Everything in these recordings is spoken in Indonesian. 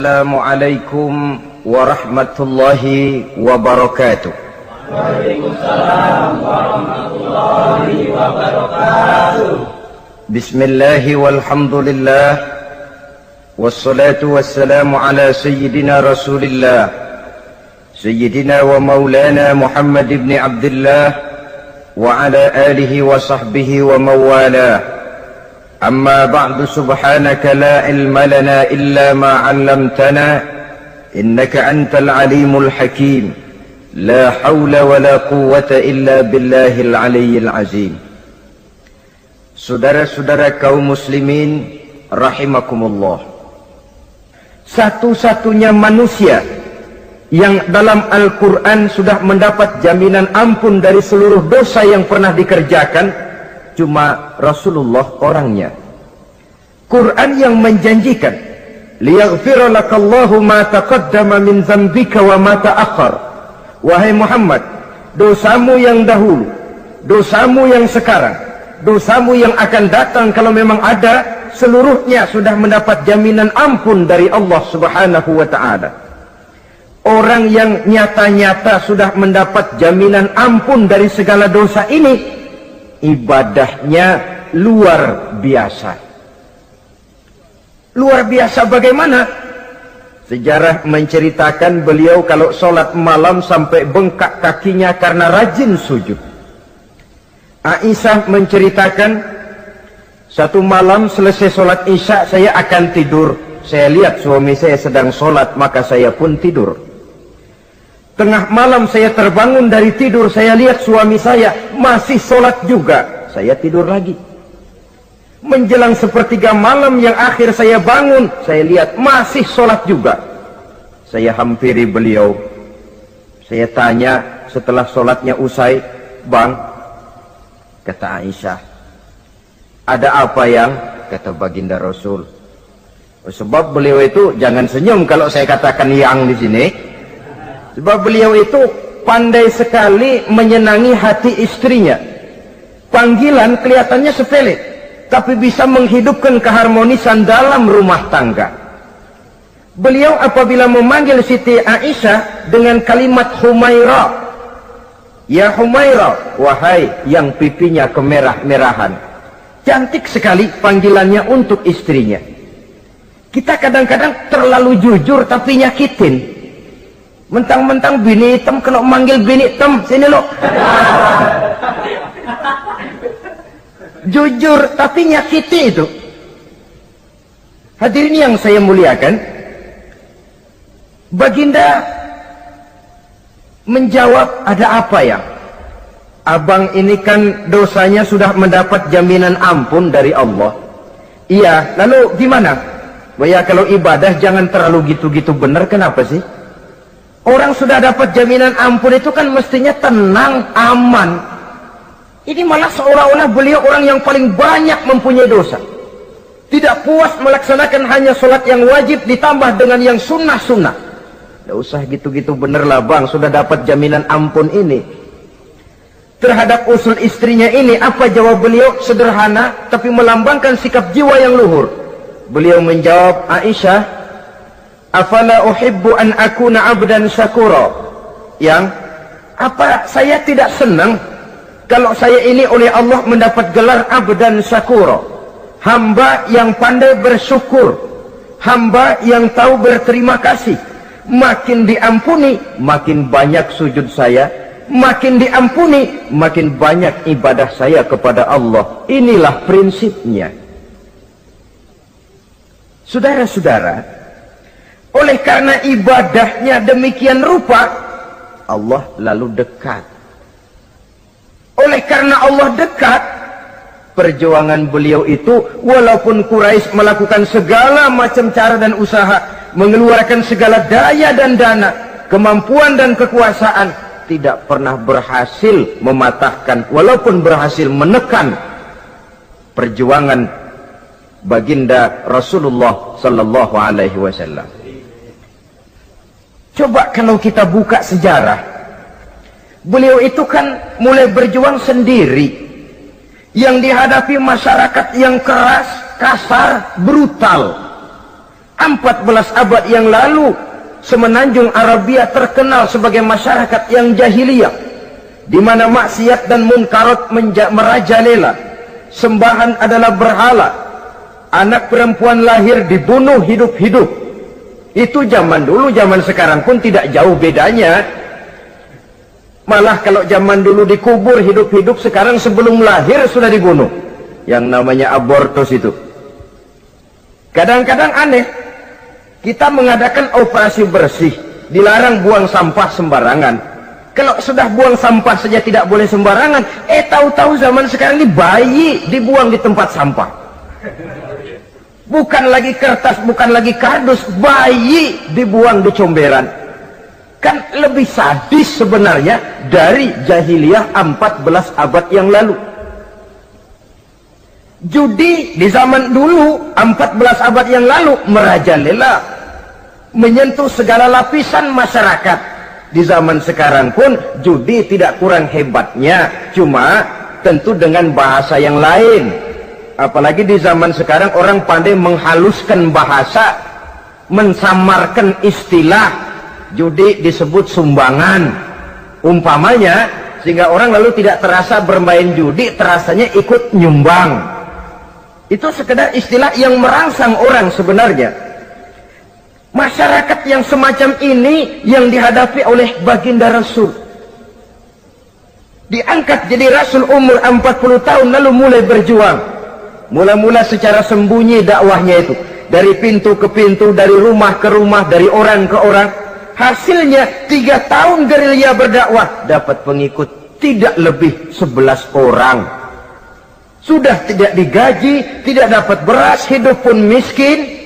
Assalamualaikum warahmatullahi wabarakatuh. Waalaikumsalam warahmatullahi wabarakatuh. Bismillahi walhamdulillah, wassalatu wassalamu ala sayyidina rasulillah, sayyidina wa maulana Muhammad ibn Abdullah wa ala alihi wa sahbihi wa mawalah. أما بعد سبحانك لا علم لنا إلا ما علمتنا إنك أنت العليم الحكيم لا حول ولا قوة إلا بالله العلي العظيم. Saudara-saudara kaum muslimin rahimakumullah, satu-satunya manusia yang dalam Al-Quran sudah mendapat jaminan ampun dari seluruh dosa yang pernah dikerjakan cuma Rasulullah orangnya. Quran yang menjanjikan liyaghfira lakallahu ma taqaddama min dzambika wa ma ta'akhkhar. Wahai Muhammad, dosamu yang dahulu, dosamu yang sekarang, dosamu yang akan datang kalau memang ada, seluruhnya sudah mendapat jaminan ampun dari Allah Subhanahu wa taala. Orang yang nyata-nyata sudah mendapat jaminan ampun dari segala dosa ini, ibadahnya luar biasa. Luar biasa bagaimana? Sejarah menceritakan beliau kalau sholat malam sampai bengkak kakinya karena rajin sujud. Aisyah menceritakan, satu malam selesai sholat isya saya akan tidur. Saya lihat suami saya sedang sholat, maka saya pun tidur. Tengah malam saya terbangun dari tidur, saya lihat suami saya masih sholat juga. Saya tidur lagi. Menjelang sepertiga malam yang akhir saya bangun, saya lihat masih sholat juga. Saya hampiri beliau. Saya tanya setelah sholatnya usai, "Bang," kata Aisyah, "ada apa yang?" Kata baginda Rasul. Sebab beliau itu, jangan senyum kalau saya katakan yang di sini. Sebab beliau itu pandai sekali menyenangi hati istrinya. Panggilan kelihatannya sepele, tapi bisa menghidupkan keharmonisan dalam rumah tangga. Beliau apabila memanggil Siti Aisyah dengan kalimat Humaira, "Ya Humaira," wahai yang pipinya kemerah-merahan. Cantik sekali panggilannya untuk istrinya. Kita kadang-kadang terlalu jujur tapi nyakitin. Mentang-mentang bini hitam, kalau manggil bini hitam, sini lo. Jujur tapi nyakiti itu. Hadirin yang saya muliakan, baginda menjawab, "Ada apa ya? Abang ini kan dosanya sudah mendapat jaminan ampun dari Allah." "Iya, lalu gimana?" "Ya kalau ibadah jangan terlalu gitu-gitu bener, kenapa sih? Orang sudah dapat jaminan ampun itu kan mestinya tenang, aman. Ini malah seolah-olah beliau orang yang paling banyak mempunyai dosa. Tidak puas melaksanakan hanya sholat yang wajib ditambah dengan yang sunnah-sunnah. Tidak usah gitu-gitu bener lah bang, sudah dapat jaminan ampun ini." Terhadap usul istrinya ini, apa jawab beliau? Sederhana, tapi melambangkan sikap jiwa yang luhur. Beliau menjawab, "Aisyah, afala uhibbu an akuna abdan syakura." Yang apa saya tidak senang kalau saya ini oleh Allah mendapat gelar abdan syakura, hamba yang pandai bersyukur, hamba yang tahu berterima kasih. Makin diampuni, makin banyak sujud saya, makin diampuni, makin banyak ibadah saya kepada Allah. Inilah prinsipnya. Saudara-saudara, oleh karena ibadahnya demikian rupa, Allah lalu dekat. Oleh karena Allah dekat, perjuangan beliau itu, walaupun Quraisy melakukan segala macam cara dan usaha, mengeluarkan segala daya dan dana, kemampuan dan kekuasaan, tidak pernah berhasil mematahkan, walaupun berhasil menekan perjuangan baginda Rasulullah sallallahu alaihi wasallam. Coba kalau kita buka sejarah, beliau itu kan mulai berjuang sendiri, yang dihadapi masyarakat yang keras, kasar, brutal. 14 abad yang lalu, semenanjung Arabia terkenal sebagai masyarakat yang jahiliyah, di mana maksiat dan munkarat merajalela. Sembahan adalah berhala. Anak perempuan lahir dibunuh hidup-hidup. Itu zaman dulu, zaman sekarang pun tidak jauh bedanya. Malah kalau zaman dulu dikubur hidup-hidup, sekarang sebelum lahir sudah dibunuh. Yang namanya abortus itu. Kadang-kadang aneh, kita mengadakan operasi bersih, dilarang buang sampah sembarangan. Kalau sudah buang sampah saja tidak boleh sembarangan, tahu-tahu zaman sekarang ini bayi dibuang di tempat sampah. Bukan lagi kertas, bukan lagi kardus, bayi dibuang di comberan. Kan lebih sadis sebenarnya dari jahiliyah 14 abad yang lalu. Judi di zaman dulu 14 abad yang lalu merajalela, menyentuh segala lapisan masyarakat. Di zaman sekarang pun judi tidak kurang hebatnya, cuma tentu dengan bahasa yang lain. Apalagi di zaman sekarang orang pandai menghaluskan bahasa, mensamarkan istilah. Judi disebut sumbangan umpamanya, sehingga orang lalu tidak terasa bermain judi, terasanya ikut nyumbang. Itu sekedar istilah yang merangsang orang sebenarnya. Masyarakat yang semacam ini yang dihadapi oleh baginda Rasul. Diangkat jadi Rasul umur 40 tahun lalu mulai berjuang. Mula-mula secara sembunyi dakwahnya itu. Dari pintu ke pintu, dari rumah ke rumah, dari orang ke orang. Hasilnya 3 tahun gerilya berdakwah, dapat pengikut tidak lebih 11 orang. Sudah tidak digaji, tidak dapat beras, hidup pun miskin.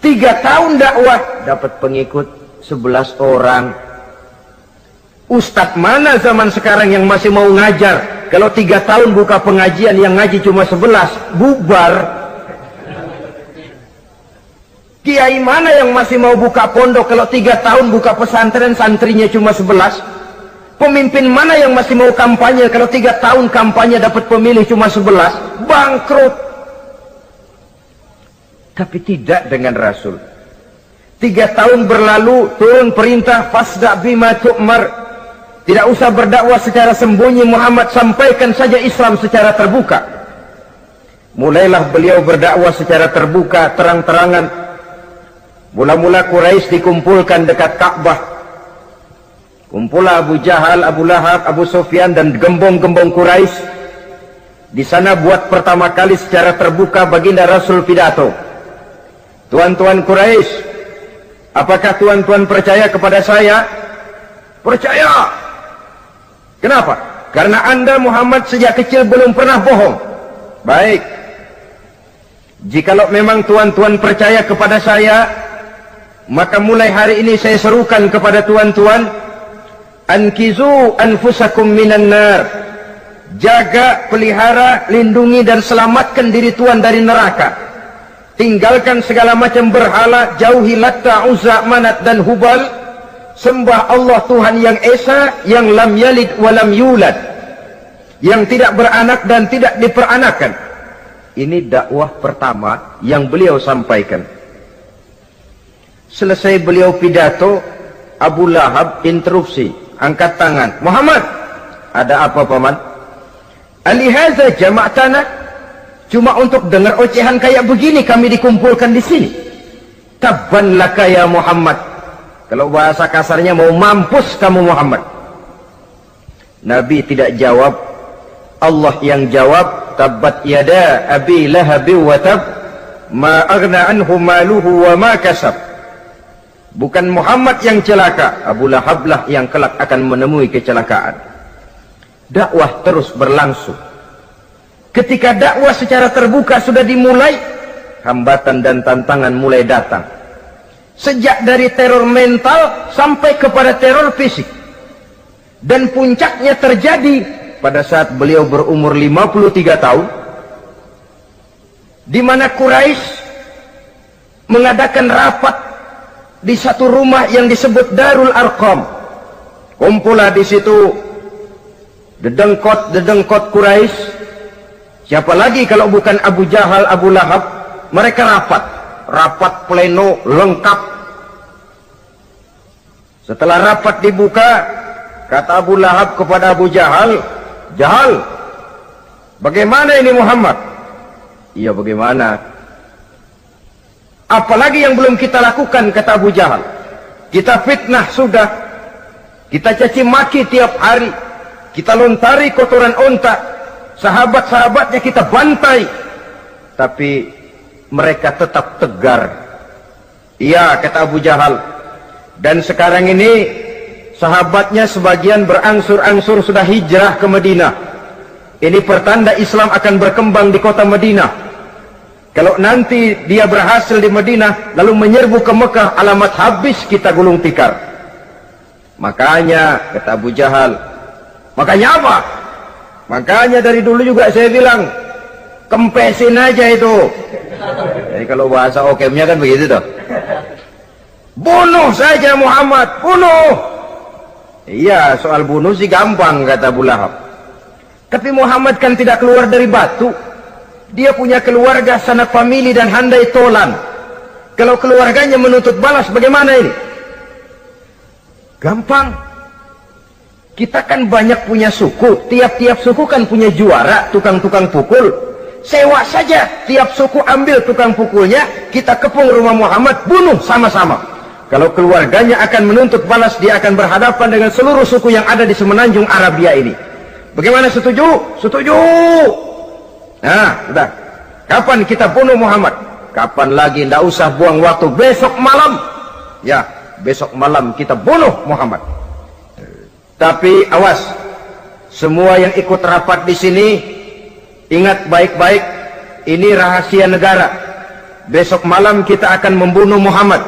3 tahun dakwah dapat pengikut 11 orang. Ustadz mana zaman sekarang yang masih mau ngajar? Kalau 3 tahun buka pengajian yang ngaji cuma 11, bubar. Kiai mana yang masih mau buka pondok kalau 3 tahun buka pesantren santrinya cuma 11? Pemimpin mana yang masih mau kampanye kalau 3 tahun kampanye dapat pemilih cuma 11? Bangkrut. Tapi tidak dengan Rasul. 3 tahun berlalu, turun perintah fasda' bima tu'mar. Tidak usah berdakwah secara sembunyi, Muhammad sampaikan saja Islam secara terbuka. Mulailah beliau berdakwah secara terbuka, terang-terangan. Mula-mula Quraisy dikumpulkan dekat Ka'bah. Kumpulah Abu Jahal, Abu Lahab, Abu Sufyan dan gembong-gembong Quraisy. Di sana buat pertama kali secara terbuka baginda Rasul pidato. Tuan-tuan Quraisy, apakah tuan-tuan percaya kepada saya? Percaya. Kenapa? Karena Anda Muhammad sejak kecil belum pernah bohong. Baik. Jikalau memang tuan-tuan percaya kepada saya, maka mulai hari ini saya serukan kepada tuan-tuan, ankizu anfusakum minan nar. Jaga, pelihara, lindungi dan selamatkan diri tuan dari neraka. Tinggalkan segala macam berhala, jauhi Latta, Uzza, Manat dan Hubal. Sembah Allah Tuhan yang Esa, yang lam yalid walam yulad, yang tidak beranak dan tidak diperanakan. Ini dakwah pertama yang beliau sampaikan. Selesai beliau pidato, Abu Lahab interupsi, angkat tangan. Muhammad, ada apa paman? Alihaza jama'tana? Cuma untuk dengar ocehan kayak begini kami dikumpulkan di sini. Tabban laka ya Muhammad. Kalau bahasa kasarnya mau mampus kamu Muhammad. Nabi tidak jawab. Allah yang jawab. Tabbat yada abi lahabi wa tab. Ma aghna anhu maluhu wa ma kasab. Bukan Muhammad yang celaka. Abu Lahab lah yang kelak akan menemui kecelakaan. Dakwah terus berlangsung. Ketika dakwah secara terbuka sudah dimulai, hambatan dan tantangan mulai datang. Sejak dari teror mental sampai kepada teror fisik. Dan puncaknya terjadi pada saat beliau berumur 53 tahun, di mana Quraisy mengadakan rapat di satu rumah yang disebut Darul Arqam. Kumpulah di situ dedengkot Quraisy. Siapa lagi kalau bukan Abu Jahal, Abu Lahab? Mereka rapat. rapat pleno lengkap. Setelah rapat dibuka, kata Abu Lahab kepada Abu Jahal, "Jahal, bagaimana ini Muhammad?" "Iya, bagaimana? Apalagi yang belum kita lakukan," kata Abu Jahal. "Kita fitnah sudah, kita caci maki tiap hari, kita lontari kotoran onta, sahabat-sahabatnya kita bantai, tapi mereka tetap tegar." "Iya," kata Abu Jahal, "dan sekarang ini sahabatnya sebagian berangsur-angsur sudah hijrah ke Madinah. Ini pertanda Islam akan berkembang di kota Madinah. Kalau nanti dia berhasil di Madinah lalu menyerbu ke Mekah, alamat habis kita gulung tikar." "Makanya," kata Abu Jahal. "Makanya apa?" "Makanya dari dulu juga saya bilang, kempesin aja itu." Jadi kalau bahasa okemnya kan begitu toh. "Bunuh saja Muhammad, bunuh." "Iya, soal bunuh sih gampang," kata Abu Lahab. "Tapi Muhammad kan tidak keluar dari batu. Dia punya keluarga, sanak famili dan handai tolan. Kalau keluarganya menuntut balas, bagaimana ini?" "Gampang. Kita kan banyak punya suku. Tiap-tiap suku kan punya juara, tukang-tukang pukul. Sewa saja, tiap suku ambil tukang pukulnya, kita kepung rumah Muhammad, bunuh sama-sama. Kalau keluarganya akan menuntut balas, dia akan berhadapan dengan seluruh suku yang ada di semenanjung Arabia ini. Bagaimana, setuju?" "Setuju." "Nah, sudah. Kapan kita bunuh Muhammad?" "Kapan lagi, tidak usah buang waktu. Besok malam." "Ya, besok malam kita bunuh Muhammad. Tapi awas, semua yang ikut rapat di sini, ingat baik-baik, ini rahasia negara. Besok malam kita akan membunuh Muhammad.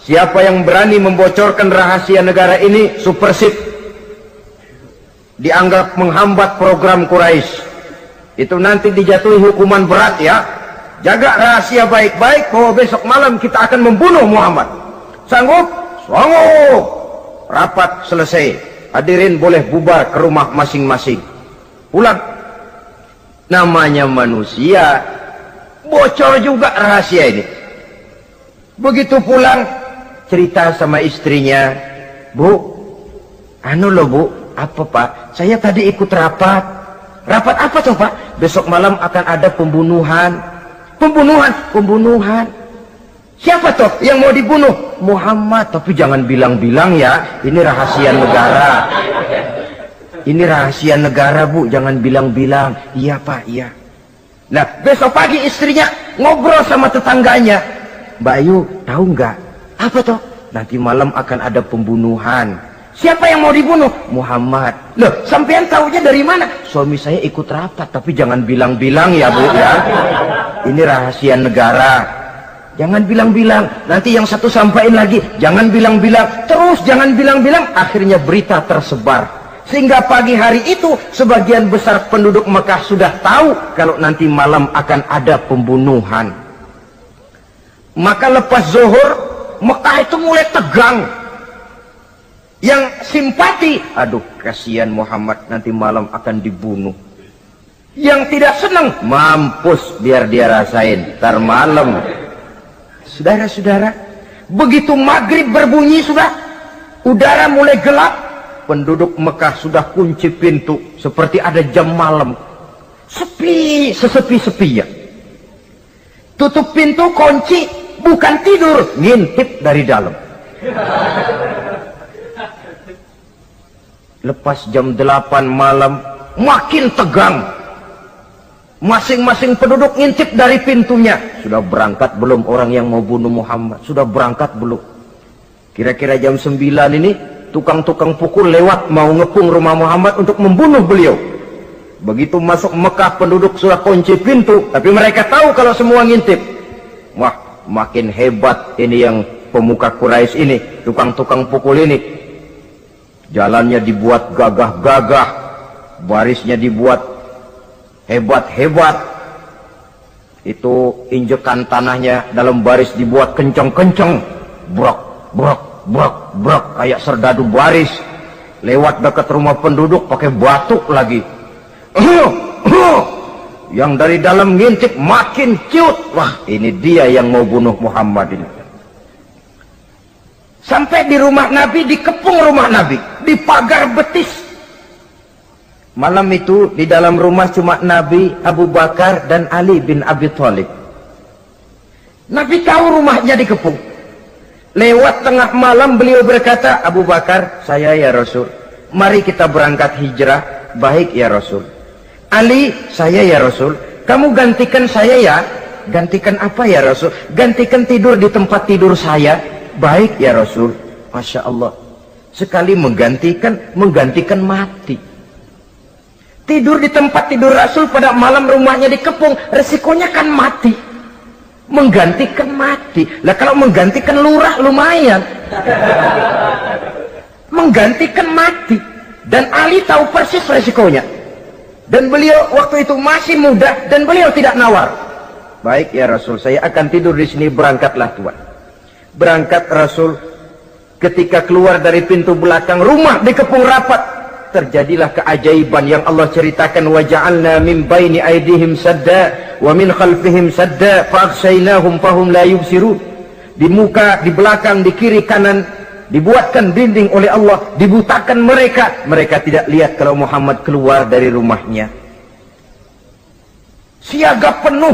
Siapa yang berani membocorkan rahasia negara ini, supersip, dianggap menghambat program Quraisy. Itu nanti dijatuhi hukuman berat ya. Jaga rahasia baik-baik bahwa besok malam kita akan membunuh Muhammad. Sanggup?" "Sanggup." Rapat selesai. Hadirin boleh bubar ke rumah masing-masing. Pulang. Namanya manusia, bocor juga rahasia ini. Begitu pulang, cerita sama istrinya, "Bu, anu loh Bu." "Apa Pak?" "Saya tadi ikut rapat." "Rapat apa tuh Pak?" "Besok malam akan ada pembunuhan." Pembunuhan. "Siapa toh yang mau dibunuh?" "Muhammad." "Tapi jangan bilang-bilang ya, ini rahasia negara." "Ini rahasia negara Bu, jangan bilang-bilang." "Iya Pak, iya." Nah, besok pagi istrinya ngobrol sama tetangganya, "Mbak Ayu, tahu nggak?" "Apa toh?" "Nanti malam akan ada pembunuhan." "Siapa yang mau dibunuh?" "Muhammad." "Loh, sampean tahunya dari mana?" "Suami saya ikut rapat." "Tapi jangan bilang-bilang ya Bu ya. Ini rahasia negara. Jangan bilang-bilang. Nanti yang satu sampaikan lagi, jangan bilang-bilang. Terus jangan bilang-bilang. Akhirnya berita tersebar. Sehingga pagi hari itu sebagian besar penduduk Mekah sudah tahu kalau nanti malam akan ada pembunuhan. Maka lepas zuhur, Mekah itu mulai tegang. Yang simpati, "Aduh, kasihan Muhammad, nanti malam akan dibunuh." Yang tidak senang, "Mampus, biar dia rasain, ntar malam." Saudara-saudara, begitu maghrib berbunyi sudah, udara mulai gelap, penduduk Mekah sudah kunci pintu seperti ada jam malam. Sepi, sesepi-sepinya. Tutup pintu, kunci, bukan tidur, ngintip dari dalam. Lepas jam 8 malam, makin tegang. Masing-masing penduduk ngintip dari pintunya. Sudah berangkat belum orang yang mau bunuh Muhammad? Sudah berangkat belum? Kira-kira jam 9 ini, tukang-tukang pukul lewat mau ngepung rumah Muhammad untuk membunuh beliau. Begitu masuk Mekah, penduduk sudah kunci pintu, tapi mereka tahu kalau semua ngintip. Wah, makin hebat ini yang pemuka Quraisy ini, tukang-tukang pukul ini. Jalannya dibuat gagah-gagah, barisnya dibuat hebat-hebat. Itu injekan tanahnya dalam baris dibuat kencang-kencang, brok, brok, brok, brok, kayak serdadu baris. Lewat dekat rumah penduduk pakai batuk lagi. Yang dari dalam ngintip makin ciut. Wah, ini dia yang mau bunuh Muhammad ini. Sampai di rumah Nabi, dikepung rumah Nabi, di pagar betis. Malam itu di dalam rumah cuma Nabi, Abu Bakar dan Ali bin Abi Thalib. Nabi tahu rumahnya dikepung. Lewat tengah malam beliau berkata, Abu Bakar, saya ya Rasul, mari kita berangkat hijrah. Baik ya Rasul. Ali, saya ya Rasul, kamu gantikan saya ya. Gantikan apa ya Rasul? Gantikan tidur di tempat tidur saya. Baik ya Rasul. Masya Allah, sekali menggantikan mati. Tidur di tempat tidur Rasul pada malam rumahnya dikepung, resikonya kan mati. Menggantikan mati. Lah kalau menggantikan lurah lumayan. Menggantikan mati. Dan Ali tahu persis resikonya. Dan beliau waktu itu masih muda dan beliau tidak nawar. Baik ya Rasul, saya akan tidur di sini, berangkatlah Tuhan. Berangkat Rasul, ketika keluar dari pintu belakang rumah dikepung rapat, terjadilah keajaiban yang Allah ceritakan. Wa ja'alna min baini aydihim sadda wa min khalfihim sadda fa aghshaynahum fahum la yubsirun. Di muka, di belakang, di kiri kanan dibuatkan dinding oleh Allah, dibutakan mereka tidak lihat kalau Muhammad keluar dari rumahnya. Siaga penuh,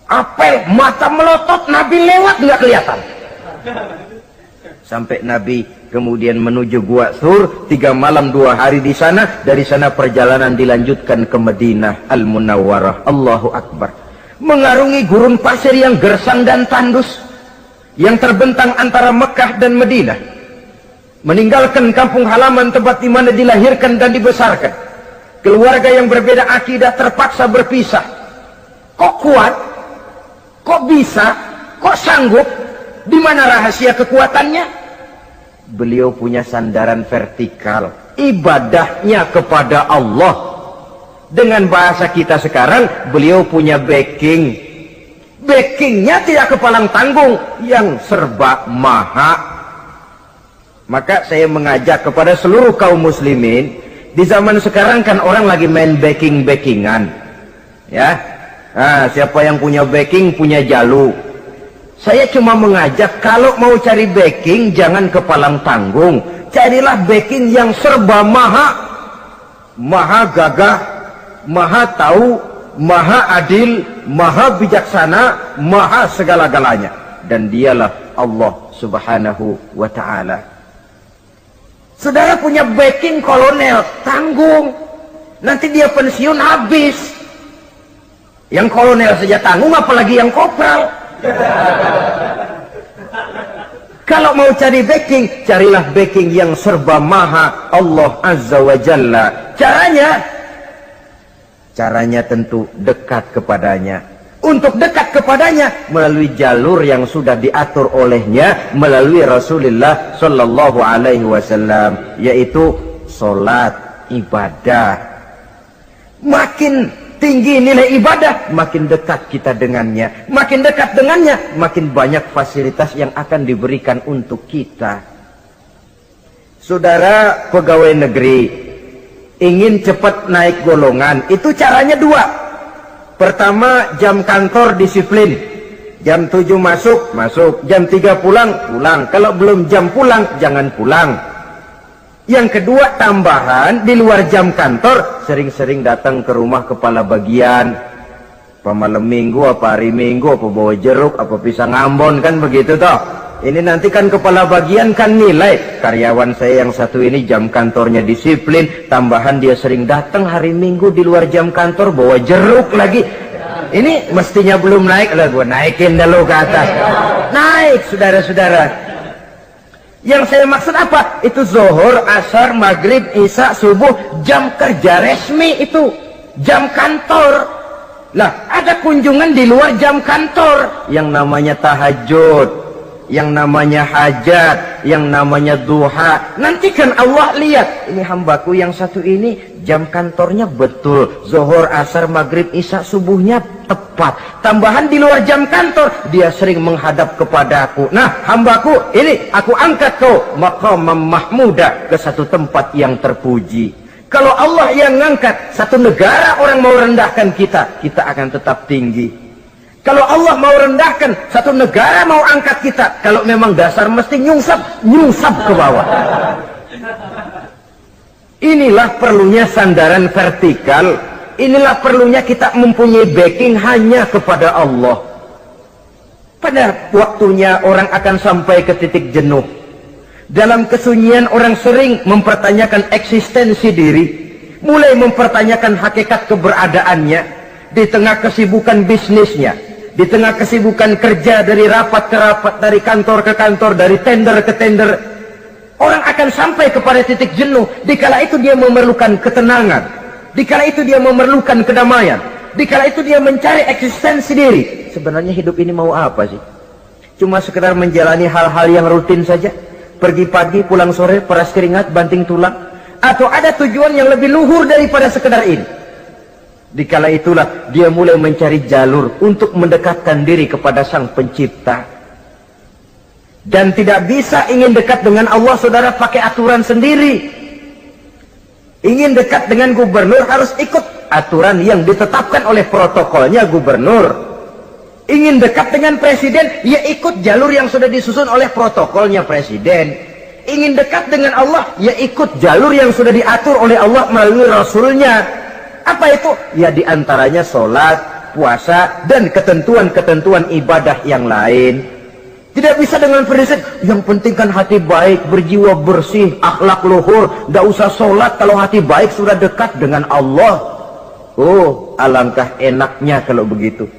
apel, mata melotot, Nabi lewat nggak kelihatan. Sampai Nabi kemudian menuju Gua Thur, 3 malam 2 hari di sana. Dari sana perjalanan dilanjutkan ke Madinah Al-Munawwarah. Allahu Akbar. Mengarungi gurun pasir yang gersang dan tandus, yang terbentang antara Mekah dan Madinah. Meninggalkan kampung halaman tempat di mana dilahirkan dan dibesarkan. Keluarga yang berbeda akidah terpaksa berpisah. Kok kuat? Kok bisa? Kok sanggup? Di mana rahasia kekuatannya? Beliau punya sandaran vertikal, ibadahnya kepada Allah. Dengan bahasa kita sekarang, beliau punya backing. Backingnya tidak kepalang tanggung, yang serba maha. Maka saya mengajak kepada seluruh kaum muslimin, di zaman sekarang kan orang lagi main backing-backingan, ya. Nah, siapa yang punya backing punya jalu. Saya cuma mengajak, kalau mau cari backing jangan kepalang tanggung, carilah backing yang serba maha. Maha gagah, maha tahu, maha adil, maha bijaksana, maha segala-galanya. Dan dialah Allah subhanahu wa ta'ala. Saudara punya backing kolonel, tanggung. Nanti dia pensiun habis. Yang kolonel saja tanggung, apalagi yang kopral. Kalau mau cari backing, carilah backing yang serba maha, Allah azza wa jalla. Caranya tentu dekat kepadanya. Untuk dekat kepadanya melalui jalur yang sudah diatur olehnya, melalui Rasulullah sallallahu alaihi wasallam, yaitu salat, ibadah. Makin tinggi nilai ibadah, makin dekat kita dengannya. Makin dekat dengannya, makin banyak fasilitas yang akan diberikan untuk kita. Saudara pegawai negeri ingin cepat naik golongan, itu caranya 2. Pertama, jam kantor disiplin. Jam 7 masuk, jam 3 pulang. Kalau belum jam pulang, jangan pulang. Yang kedua, tambahan di luar jam kantor, sering-sering datang ke rumah kepala bagian. Apa malam minggu, apa hari minggu, apa bawa jeruk, apa pisang Ambon, kan begitu toh. Ini nanti kan kepala bagian kan nilai, karyawan saya yang satu ini jam kantornya disiplin, tambahan dia sering datang hari minggu di luar jam kantor bawa jeruk lagi. Ini mestinya belum naik, lah gua naikin dulu ke atas. Naik, saudara-saudara. Yang saya maksud apa? Itu zuhur, asar, maghrib, isya, subuh, jam kerja resmi itu, jam kantor. Lah, ada kunjungan di luar jam kantor, yang namanya tahajud, yang namanya hajat, yang namanya duha. Nanti kan Allah lihat, ini hambaku yang satu ini jam kantornya betul, zuhur, asar, maghrib, isya, subuhnya tepat. Tambahan di luar jam kantor, dia sering menghadap kepadaku. Nah, hambaku ini aku angkat kau maqamam mahmuda, ke satu tempat yang terpuji. Kalau Allah yang ngangkat, satu negara orang mau rendahkan kita, kita akan tetap tinggi. Kalau Allah mau rendahkan, satu negara mau angkat kita, kalau memang dasar mesti nyungsap ke bawah. Inilah perlunya sandaran vertikal. Inilah perlunya kita mempunyai backing hanya kepada Allah. Pada waktunya orang akan sampai ke titik jenuh. Dalam kesunyian orang sering mempertanyakan eksistensi diri, mulai mempertanyakan hakikat keberadaannya, di tengah kesibukan bisnisnya, di tengah kesibukan kerja dari rapat ke rapat, dari kantor ke kantor, dari tender ke tender. Orang akan sampai kepada titik jenuh, dikala itu dia memerlukan ketenangan, dikala itu dia memerlukan kedamaian, dikala itu dia mencari eksistensi diri. Sebenarnya hidup ini mau apa sih? Cuma sekedar menjalani hal-hal yang rutin saja? Pergi pagi, pulang sore, peras keringat, banting tulang? Atau ada tujuan yang lebih luhur daripada sekedar ini? Dikala itulah dia mulai mencari jalur untuk mendekatkan diri kepada Sang Pencipta. Dan tidak bisa ingin dekat dengan Allah, saudara, pakai aturan sendiri. Ingin dekat dengan gubernur harus ikut aturan yang ditetapkan oleh protokolnya gubernur. Ingin dekat dengan presiden, ya ikut jalur yang sudah disusun oleh protokolnya presiden. Ingin dekat dengan Allah, ya ikut jalur yang sudah diatur oleh Allah melalui Rasulnya. Apa itu? Ya diantaranya sholat, puasa, dan ketentuan-ketentuan ibadah yang lain. Tidak bisa dengan prinsip, yang penting kan hati baik, berjiwa bersih, akhlak luhur, tidak usah sholat kalau hati baik sudah dekat dengan Allah. Oh, alangkah enaknya kalau begitu.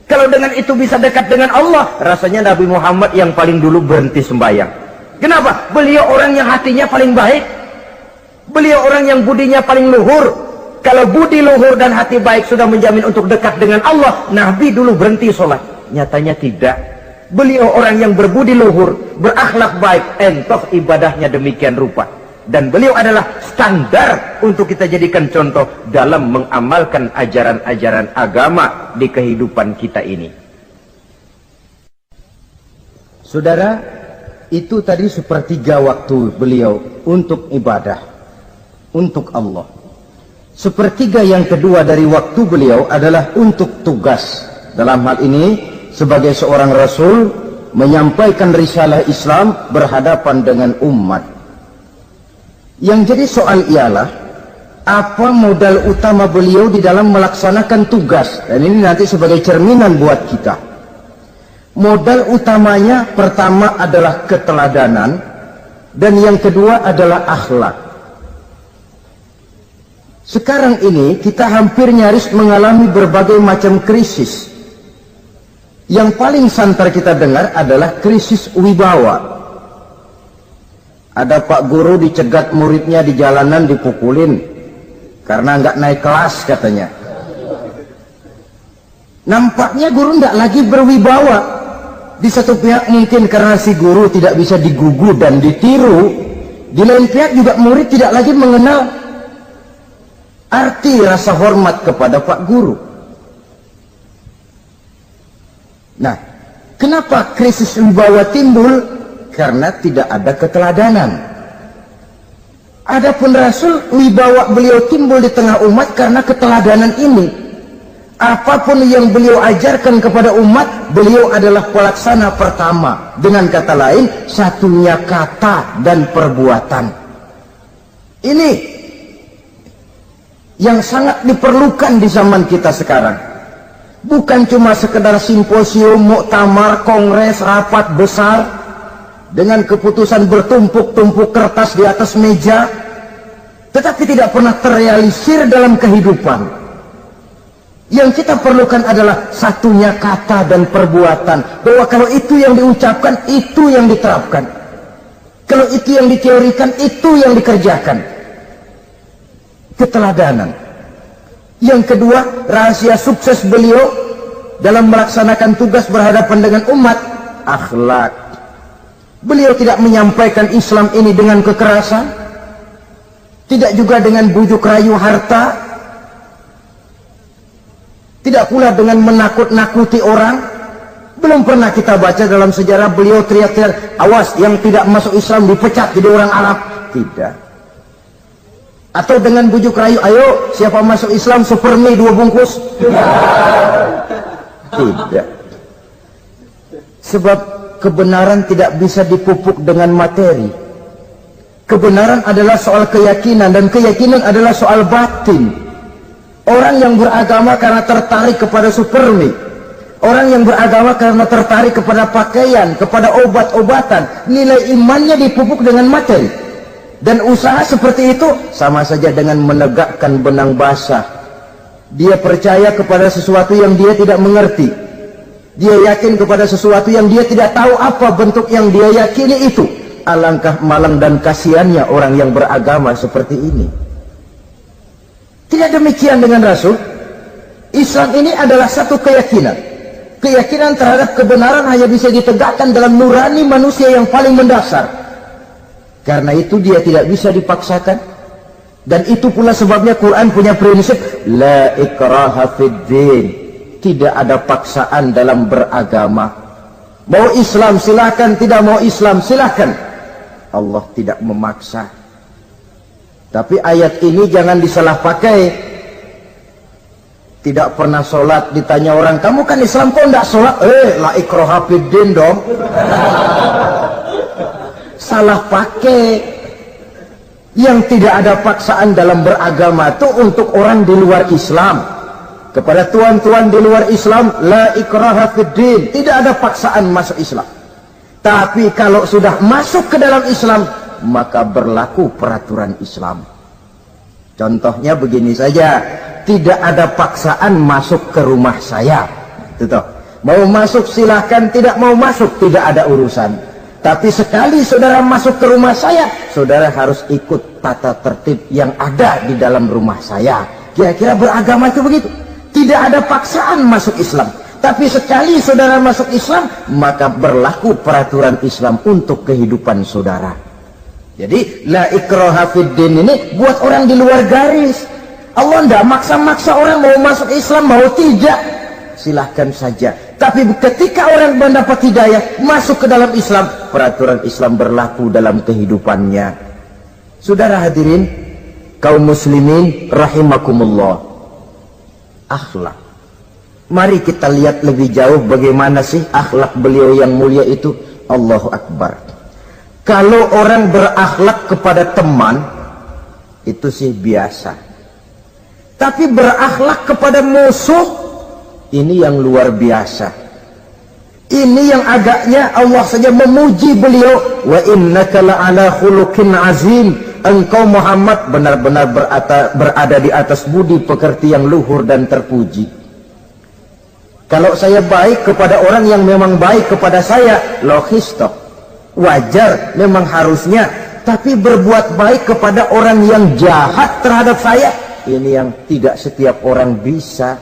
Kalau dengan itu bisa dekat dengan Allah, rasanya Nabi Muhammad yang paling dulu berhenti sembahyang. Kenapa? Beliau orang yang hatinya paling baik. Beliau orang yang budinya paling luhur. Kalau budi luhur dan hati baik sudah menjamin untuk dekat dengan Allah, Nabi dulu berhenti sholat. Nyatanya tidak. Beliau orang yang berbudi luhur, berakhlak baik, entoh ibadahnya demikian rupa. Dan beliau adalah standar untuk kita jadikan contoh dalam mengamalkan ajaran-ajaran agama di kehidupan kita ini. Saudara, itu tadi sepertiga waktu beliau untuk ibadah, untuk Allah. Sepertiga yang kedua dari waktu beliau adalah untuk tugas. Dalam hal ini, sebagai seorang Rasul, menyampaikan risalah Islam berhadapan dengan umat. Yang jadi soal ialah, apa modal utama beliau di dalam melaksanakan tugas? Dan ini nanti sebagai cerminan buat kita. Modal utamanya pertama adalah keteladanan, dan yang kedua adalah akhlak. Sekarang ini kita hampir nyaris mengalami berbagai macam krisis. Yang paling santer kita dengar adalah krisis wibawa. Ada pak guru dicegat muridnya di jalanan, dipukulin karena nggak naik kelas katanya. Nampaknya guru nggak lagi berwibawa. Di satu pihak mungkin karena si guru tidak bisa digugu dan ditiru. Di lain pihak juga murid tidak lagi mengenal arti rasa hormat kepada pak guru. Nah, kenapa krisis wibawa timbul? Karena tidak ada keteladanan. Adapun Rasul, wibawa beliau timbul di tengah umat karena keteladanan ini. Apapun yang beliau ajarkan kepada umat, beliau adalah pelaksana pertama. Dengan kata lain, satunya kata dan perbuatan. Ini yang sangat diperlukan di zaman kita sekarang. Bukan cuma sekedar simposium, muktamar, kongres, rapat besar dengan keputusan bertumpuk-tumpuk kertas di atas meja, tetapi tidak pernah terrealisir dalam kehidupan. Yang kita perlukan adalah satunya kata dan perbuatan, bahwa kalau itu yang diucapkan, itu yang diterapkan. Kalau itu yang diteorikan, itu yang dikerjakan. Keteladanan. Yang kedua, rahasia sukses beliau dalam melaksanakan tugas berhadapan dengan umat, akhlak. Beliau tidak menyampaikan Islam ini dengan kekerasan, tidak juga dengan bujuk rayu harta, tidak pula dengan menakut-nakuti orang. Belum pernah kita baca dalam sejarah beliau teriak-teriak, awas yang tidak masuk Islam dipecat jadi orang Arab. Tidak. Atau dengan bujuk rayu, ayo siapa masuk Islam super mie 2 bungkus? Tidak. Sebab kebenaran tidak bisa dipupuk dengan materi. Kebenaran adalah soal keyakinan, dan keyakinan adalah soal batin. Orang yang beragama karena tertarik kepada super mie, orang yang beragama karena tertarik kepada pakaian, kepada obat-obatan, nilai imannya dipupuk dengan materi. Dan usaha seperti itu sama saja dengan menegakkan benang basah. Dia percaya kepada sesuatu yang dia tidak mengerti. Dia yakin kepada sesuatu yang dia tidak tahu apa bentuk yang dia yakini itu. Alangkah malang dan kasihannya orang yang beragama seperti ini. Tidak demikian dengan Rasul. Islam ini adalah satu keyakinan. Keyakinan terhadap kebenaran hanya bisa ditegakkan dalam nurani manusia yang paling mendasar. Karena itu dia tidak bisa dipaksakan. Dan itu pula sebabnya Quran punya prinsip la ikraha fid din. Tidak ada paksaan dalam beragama. Mau Islam silakan, tidak mau Islam silakan. Allah tidak memaksa. Tapi ayat ini jangan disalah pakai. Tidak pernah sholat, ditanya orang, kamu kan Islam kok enggak sholat? La ikraha fid din dong. Salah pakai. Yang tidak ada paksaan dalam beragama itu untuk orang di luar Islam. Kepada tuan-tuan di luar Islam, la ikraha fid din, tidak ada paksaan masuk Islam. Tapi kalau sudah masuk ke dalam Islam, maka berlaku peraturan Islam. Contohnya begini saja, tidak ada paksaan masuk ke rumah saya. Itu mau masuk silahkan, tidak mau masuk tidak ada urusan. Tapi sekali saudara masuk ke rumah saya, saudara harus ikut tata tertib yang ada di dalam rumah saya. Kira-kira beragama itu begitu. Tidak ada paksaan masuk Islam. Tapi sekali saudara masuk Islam, maka berlaku peraturan Islam untuk kehidupan saudara. Jadi la ikraha fid din ini buat orang di luar garis. Allah tidak maksa-maksa orang mau masuk Islam, mau tidak. Silahkan saja. Tapi ketika orang mendapat hidayah, masuk ke dalam Islam, peraturan Islam berlaku dalam kehidupannya. Saudara hadirin, kaum muslimin rahimakumullah. Akhlak. Mari kita lihat lebih jauh bagaimana sih akhlak beliau yang mulia itu. Allahu Akbar. Kalau orang berakhlak kepada teman, itu sih biasa. Tapi berakhlak kepada musuh, ini yang luar biasa. Ini yang agaknya Allah saja memuji beliau. Wa innaka la'ala khuluqin azim. Engkau Muhammad benar-benar berada di atas budi pekerti yang luhur dan terpuji. Kalau saya baik kepada orang yang memang baik kepada saya, logis toh, wajar, memang harusnya. Tapi berbuat baik kepada orang yang jahat terhadap saya, ini yang tidak setiap orang bisa.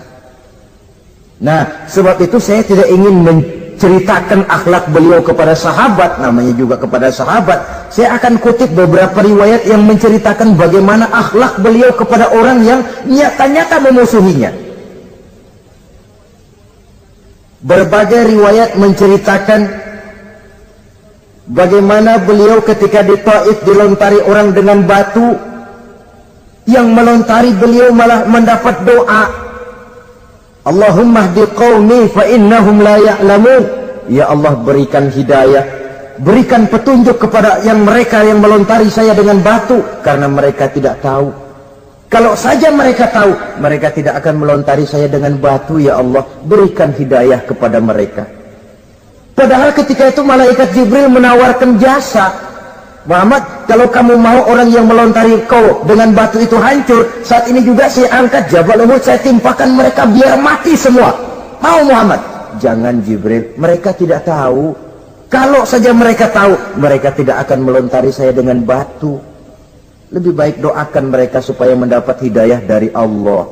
Nah, sebab itu saya tidak ingin menceritakan akhlak beliau kepada sahabat, namanya juga kepada sahabat. Saya akan kutip beberapa riwayat yang menceritakan bagaimana akhlak beliau kepada orang yang nyata-nyata memusuhinya. Berbagai riwayat menceritakan bagaimana beliau ketika di Taif dilontari orang dengan batu, yang melontari beliau malah mendapat doa, Allahumma hdi qaumi fa innahum la ya'lamun. Ya Allah, berikan hidayah, berikan petunjuk kepada yang mereka yang melontari saya dengan batu, karena mereka tidak tahu. Kalau saja mereka tahu, mereka tidak akan melontari saya dengan batu. Ya Allah, berikan hidayah kepada mereka. Padahal ketika itu malaikat Jibril menawarkan jasa, Muhammad, kalau kamu mau orang yang melontari kau dengan batu itu hancur, saat ini juga saya angkat Jabal Uhud, saya timpakan mereka biar mati semua. Mau Muhammad? Jangan Jibril, mereka tidak tahu. Kalau saja mereka tahu, mereka tidak akan melontari saya dengan batu. Lebih baik doakan mereka supaya mendapat hidayah dari Allah.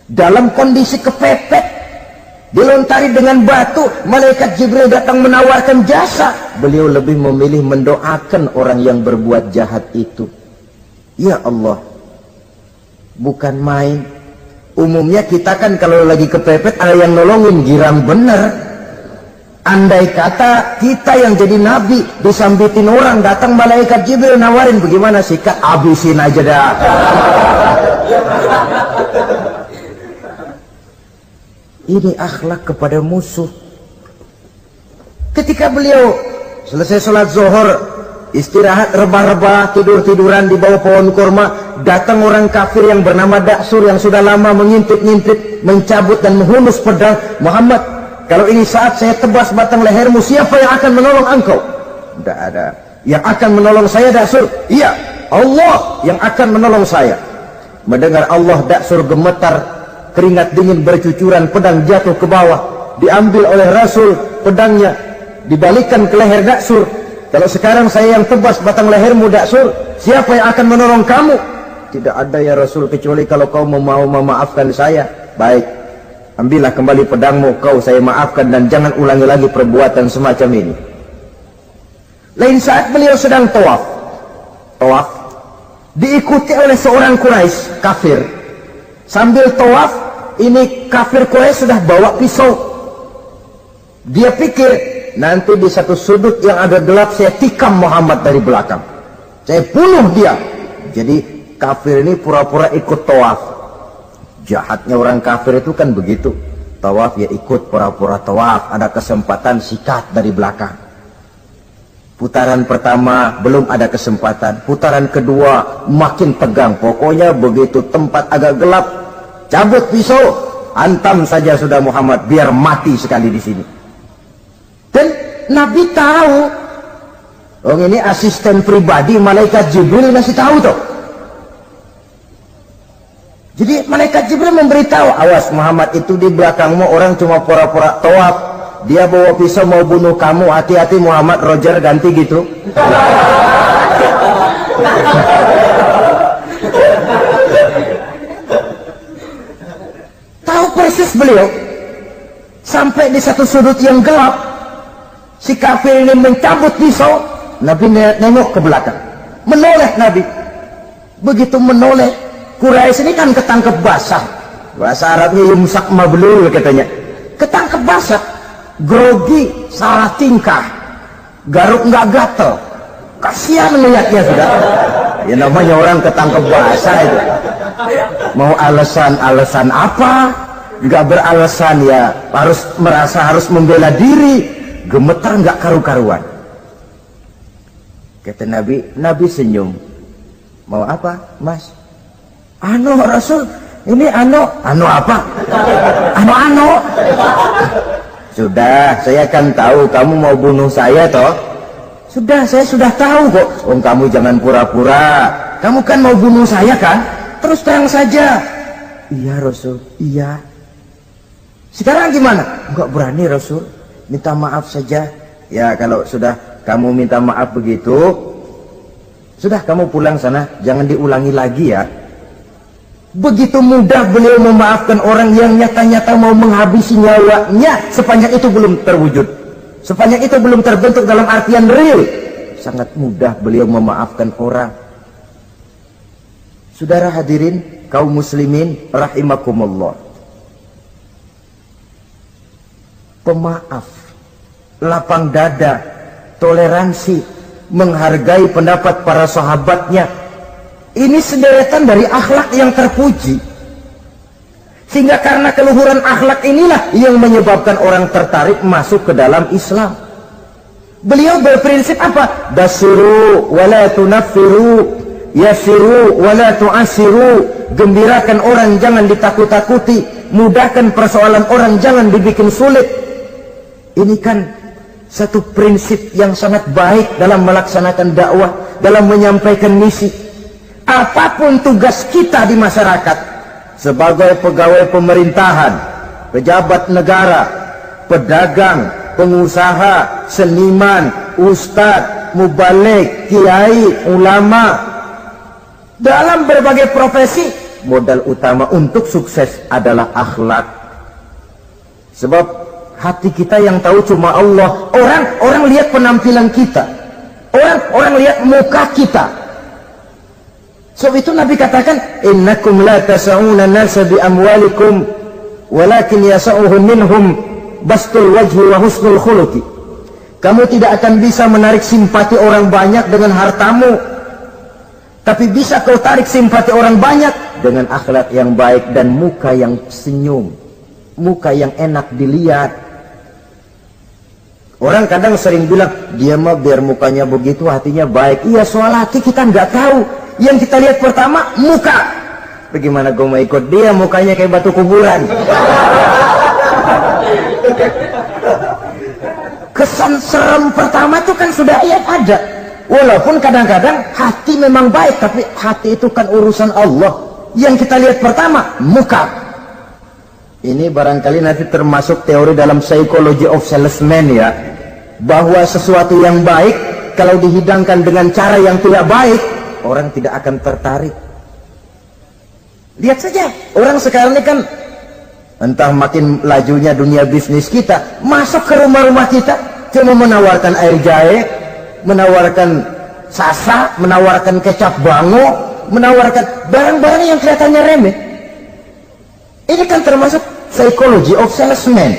Dalam kondisi kepepet, dilontari dengan batu, malaikat Jibril datang menawarkan jasa. Beliau lebih memilih mendoakan orang yang berbuat jahat itu. Ya Allah, bukan main. Umumnya kita kan kalau lagi kepepet ada yang nolongin, girang bener. Andai kata kita yang jadi nabi disambitin orang, datang malaikat Jibril nawarin, bagaimana sikat? Habisin aja dah. Ini akhlak kepada musuh. Ketika beliau selesai sholat zuhur, istirahat rebah-rebah, tidur-tiduran di bawah pohon kurma, datang orang kafir yang bernama Daksur yang sudah lama mengintip-ngintip, mencabut dan menghunus pedang. Muhammad, kalau ini saat saya tebas batang lehermu, siapa yang akan menolong engkau? Tidak ada. Yang akan menolong saya Daksur? Iya, Allah yang akan menolong saya. Mendengar Allah, Daksur gemetar, keringat dingin bercucuran, pedang jatuh ke bawah, diambil oleh Rasul pedangnya, dibalikan ke leher Daksur. Kalau sekarang saya yang tebas batang lehermu Daksur, siapa yang akan menolong kamu? Tidak ada ya Rasul, kecuali kalau kau mau memaafkan saya. Baik, ambillah kembali pedangmu, kau saya maafkan, dan jangan ulangi lagi perbuatan semacam ini. Lain saat beliau sedang tawaf, diikuti oleh seorang Quraisy kafir. Sambil tawaf, ini kafir Quraisy sudah bawa pisau. Dia pikir, nanti di satu sudut yang ada gelap saya tikam Muhammad dari belakang, saya bunuh dia. Jadi kafir ini pura-pura ikut tawaf. Jahatnya orang kafir itu kan begitu, tawaf ya ikut pura-pura tawaf, ada kesempatan sikat dari belakang. Putaran pertama belum ada kesempatan, putaran kedua makin tegang. Pokoknya begitu tempat agak gelap, cabut pisau, hantam saja sudah Muhammad, biar mati sekali di sini. Dan Nabi tahu, oh ini asisten pribadi malaikat Jibril ngasih tahu tuh. Jadi malaikat Jibril memberitahu, awas Muhammad, itu di belakangmu orang cuma pura-pura tawaf, dia bawa pisau mau bunuh kamu, hati-hati Muhammad. Roger ganti gitu. Tahu persis beliau. Sampai di satu sudut yang gelap, si kafir ini mencabut pisau. Nabi nengok ke belakang, menoleh Nabi. Begitu menoleh, Quraisy ini kan ketangkep basah, bahasa Arabnya yumsak mablul katanya, ketangkep basah, grogi, salah tingkah, garuk nggak gatel, kasihan melihatnya sudah. Ya namanya orang ketangkep basah itu, mau alasan apa? Nggak beralasan ya, harus merasa harus membela diri, gemetar nggak karu-karuan. Kata Nabi senyum. Mau apa, Mas? Anu Rasul, ini anu apa? Anu. Sudah, saya kan tahu kamu mau bunuh saya toh. Sudah, saya sudah tahu kok. Oh, kamu jangan pura-pura. Kamu kan mau bunuh saya kan? Terus terang saja. Iya Rasul, iya. Sekarang gimana? Enggak berani Rasul, minta maaf saja. Ya kalau sudah kamu minta maaf begitu, sudah kamu pulang sana, jangan diulangi lagi ya. Begitu mudah beliau memaafkan orang yang nyata-nyata mau menghabisi nyawanya, sepanjang itu belum terwujud, sepanjang itu belum terbentuk dalam artian real. Sangat mudah beliau memaafkan orang. Saudara hadirin kaum muslimin rahimakumullah, pemaaf, lapang dada, toleransi, menghargai pendapat para sahabatnya, ini sederetan dari akhlak yang terpuji. Sehingga karena keluhuran akhlak inilah yang menyebabkan orang tertarik masuk ke dalam Islam. Beliau berprinsip apa? Basiru wala tunaffiru, yasiru wala tu'asiru. Gembirakan orang, jangan ditakut-takuti. Mudahkan persoalan orang, jangan dibikin sulit. Ini kan satu prinsip yang sangat baik dalam melaksanakan dakwah, dalam menyampaikan misi. Apapun tugas kita di masyarakat, sebagai pegawai pemerintahan, pejabat negara, pedagang, pengusaha, seniman, ustadz, mubalik, kiai, ulama, dalam berbagai profesi, modal utama untuk sukses adalah akhlak. Sebab hati kita yang tahu cuma Allah. Orang lihat penampilan kita, orang lihat muka kita. Sebab itu Nabi katakan, innakum la tasa'una nasa bi amwalikum walakin yasa'uhum minhum bastul wajhi wa husnul khuluqi. Kamu tidak akan bisa menarik simpati orang banyak dengan hartamu, tapi bisa kau tarik simpati orang banyak dengan akhlak yang baik dan muka yang senyum, muka yang enak dilihat. Orang kadang sering bilang, dia mah biar mukanya begitu hatinya baik. Iya, soal hati kita nggak tahu. Yang kita lihat pertama muka. Bagaimana gue mau ikut dia, mukanya kayak batu kuburan. Kesan serem pertama itu kan sudah ada. Walaupun kadang-kadang hati memang baik, tapi hati itu kan urusan Allah. Yang kita lihat pertama muka. Ini barangkali nanti termasuk teori dalam psychology of salesman ya, bahwa sesuatu yang baik kalau dihidangkan dengan cara yang tidak baik, orang tidak akan tertarik. Lihat saja, orang sekarang ini kan entah makin lajunya dunia bisnis kita, masuk ke rumah-rumah kita cuma menawarkan air jahe, menawarkan sasa, menawarkan kecap bango, menawarkan barang-barang yang kelihatannya remeh. Ini kan termasuk psychology of salesman.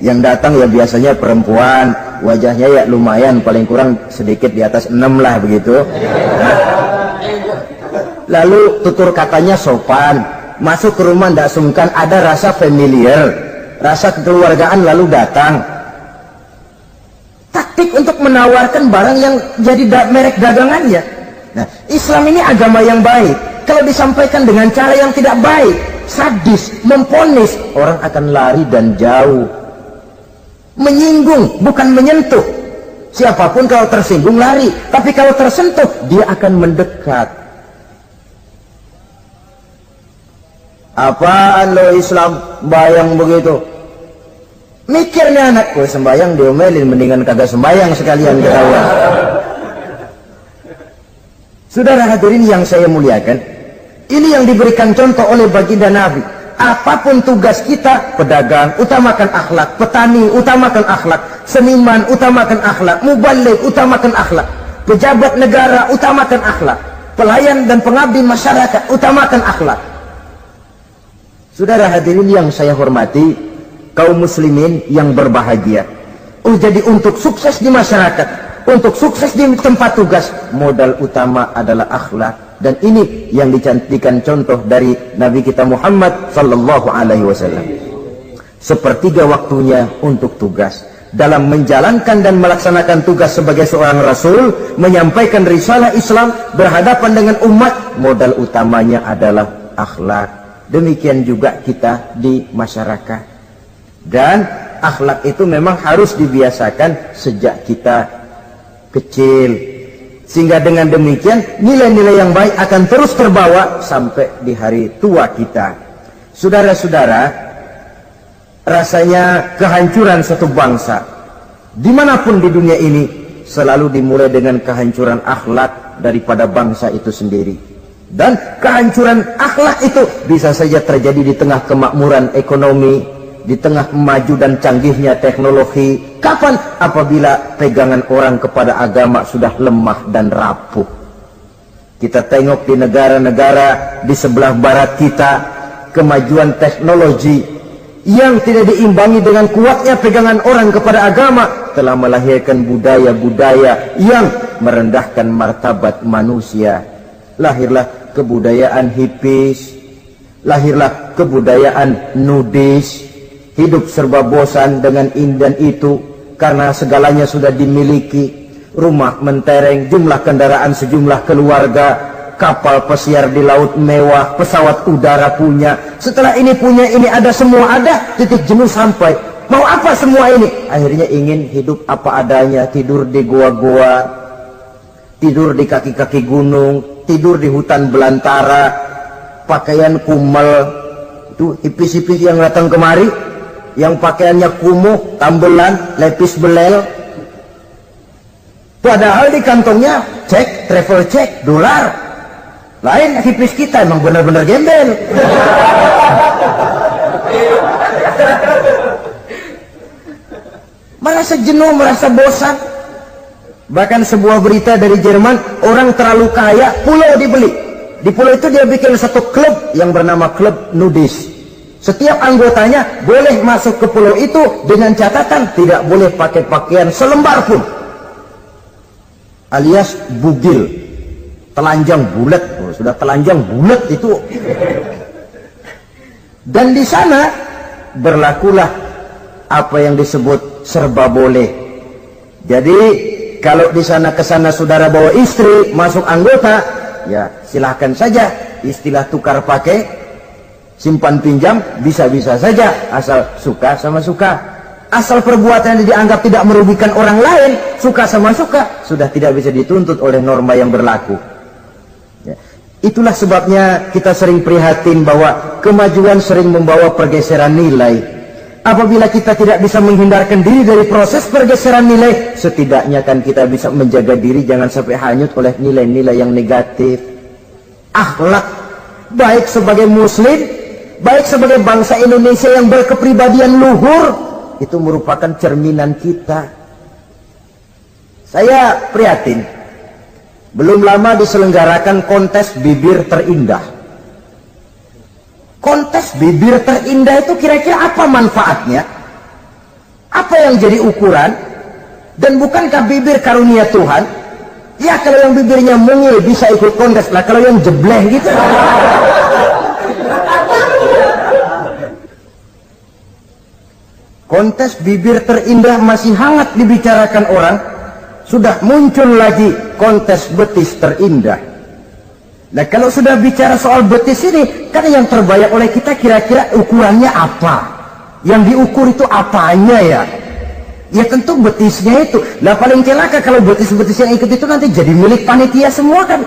Yang datang ya biasanya perempuan, wajahnya ya lumayan, paling kurang sedikit di atas 6 lah begitu. Lalu tutur katanya sopan, masuk ke rumah tidak sungkan, ada rasa familiar, rasa kekeluargaan, lalu datang. Taktik untuk menawarkan barang yang jadi merek dagangannya. Nah, Islam ini agama yang baik. Kalau disampaikan dengan cara yang tidak baik, sadis, memponis, orang akan lari dan jauh. Menyinggung, bukan menyentuh. Siapapun kalau tersinggung lari, tapi kalau tersentuh, dia akan mendekat. Apaan lo Islam bayang begitu? Mikirnya anakku sembayang diomelin, mendingan kagak sembayang sekalian ketahuan. Saudara hadirin yang saya muliakan, ini yang diberikan contoh oleh baginda Nabi. Apapun tugas kita, pedagang utamakan akhlak, petani utamakan akhlak, seniman utamakan akhlak, mubaligh utamakan akhlak, pejabat negara utamakan akhlak, pelayan dan pengabdi masyarakat utamakan akhlak. Saudara hadirin yang saya hormati, kaum muslimin yang berbahagia. Jadi untuk sukses di masyarakat, untuk sukses di tempat tugas, modal utama adalah akhlak. Dan ini yang dicantikan contoh dari Nabi kita Muhammad sallallahu alaihi wasallam. Sepertiga waktunya untuk tugas. Dalam menjalankan dan melaksanakan tugas sebagai seorang rasul, menyampaikan risalah Islam berhadapan dengan umat, modal utamanya adalah akhlak. Demikian juga kita di masyarakat. Dan akhlak itu memang harus dibiasakan sejak kita kecil. Sehingga dengan demikian nilai-nilai yang baik akan terus terbawa sampai di hari tua kita. Saudara-saudara, rasanya kehancuran satu bangsa dimanapun di dunia ini selalu dimulai dengan kehancuran akhlak daripada bangsa itu sendiri. Dan kehancuran akhlak itu bisa saja terjadi di tengah kemakmuran ekonomi, di tengah maju dan canggihnya teknologi. Kapan? Apabila pegangan orang kepada agama sudah lemah dan rapuh. Kita tengok di negara-negara di sebelah barat kita, kemajuan teknologi yang tidak diimbangi dengan kuatnya pegangan orang kepada agama telah melahirkan budaya-budaya yang merendahkan martabat manusia. Lahirlah kebudayaan hippies, lahirlah kebudayaan nudis, hidup serba bosan dengan ini dan itu karena segalanya sudah dimiliki, rumah mentereng, jumlah kendaraan sejumlah keluarga, kapal pesiar di laut mewah, pesawat udara punya, setelah ini punya ini ada, semua ada, titik jenuh sampai. Mau apa semua ini? Akhirnya ingin hidup apa adanya, tidur di goa-goa, tidur di kaki-kaki gunung, tidur di hutan belantara, pakaian kumel. Itu hipis-hipis yang datang kemari, yang pakaiannya kumuh, tambelan, lepis belel. Padahal di kantongnya cek, travel cek, dolar. Lain hipis kita, emang benar-benar gembel. Merasa jenuh, merasa bosan. Bahkan sebuah berita dari Jerman, orang terlalu kaya, pulau dibeli. Di pulau itu dia bikin satu klub yang bernama klub nudis. Setiap anggotanya boleh masuk ke pulau itu dengan catatan tidak boleh pakai pakaian selembar pun, alias bugil, telanjang bulat. Sudah telanjang bulat itu. Dan di sana berlakulah apa yang disebut serba boleh. Jadi kalau di sana ke sana saudara bawa istri masuk anggota, ya silahkan saja, istilah tukar pakai, simpan pinjam bisa-bisa saja, asal suka sama suka. Asal perbuatan yang dianggap tidak merugikan orang lain, suka sama suka, sudah tidak bisa dituntut oleh norma yang berlaku. Ya. Itulah sebabnya kita sering prihatin bahwa kemajuan sering membawa pergeseran nilai. Apabila kita tidak bisa menghindarkan diri dari proses pergeseran nilai, setidaknya kan kita bisa menjaga diri jangan sampai hanyut oleh nilai-nilai yang negatif. Akhlak, baik sebagai muslim, baik sebagai bangsa Indonesia yang berkepribadian luhur, itu merupakan cerminan kita. Saya prihatin, belum lama diselenggarakan kontes bibir terindah. Kontes bibir terindah itu kira-kira apa manfaatnya? Apa yang jadi ukuran? Dan bukankah bibir karunia Tuhan? Ya kalau yang bibirnya mungil bisa ikut kontes lah, kalau yang jebleh gitu. Kontes bibir terindah masih hangat dibicarakan orang, sudah muncul lagi kontes betis terindah. Nah kalau sudah bicara soal betis ini, kan yang terbayang oleh kita kira-kira ukurannya apa? Yang diukur itu apanya ya? Ya tentu betisnya itu. Nah paling celaka kalau betis-betis yang ikut itu nanti jadi milik panitia semua kan.